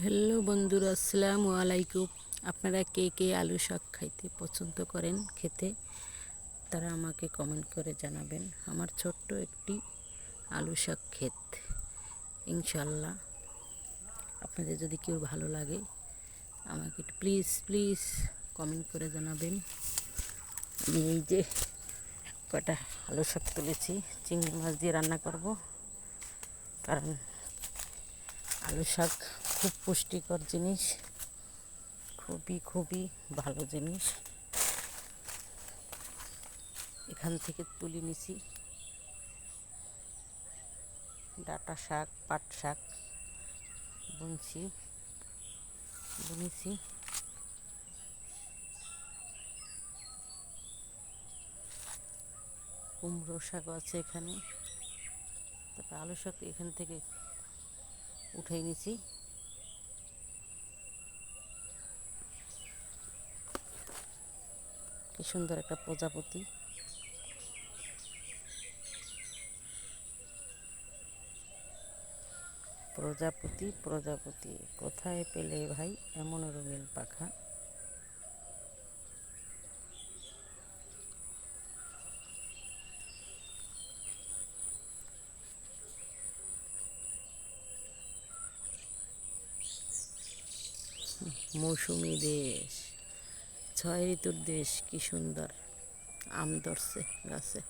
Hello বন্ধুরা, আসসালামু আলাইকুম। আপনারা কে কে আলু শাক খাইতে পছন্দ করেন খেতে, তারা আমাকে কমেন্ট করে জানাবেন। আমার ছোট্ট একটি আলু শাক ক্ষেত, ইনশাল্লাহ আপনাদের যদি কেউ ভালো লাগে আমাকে একটু প্লিজ প্লিজ কমেন্ট করে জানাবেন। আমি এই যে কটা আলু শাক তুলেছি, চিংড়ি মাছ দিয়ে রান্না করব, কারণ আলু শাক খুব পুষ্টিকর জিনিস, খুবই খুবই ভালো জিনিস। এখান থেকে তুলে নিছি ডাঁটা শাক, পাট শাক বুনেছি। কুমড়ো শাক আছে এখানে, তারপর আলু শাক এখান থেকে উঠাই নিছি। কি সুন্দর একটা প্রজাপতি, প্রজাপতি প্রজাপতি কোথায় পেলে ভাই এমন রঙিন পাখা। মৌসুমী দেশ, ছয় ঋতুর দেশ, কি সুন্দর আম ধরছে গাছে।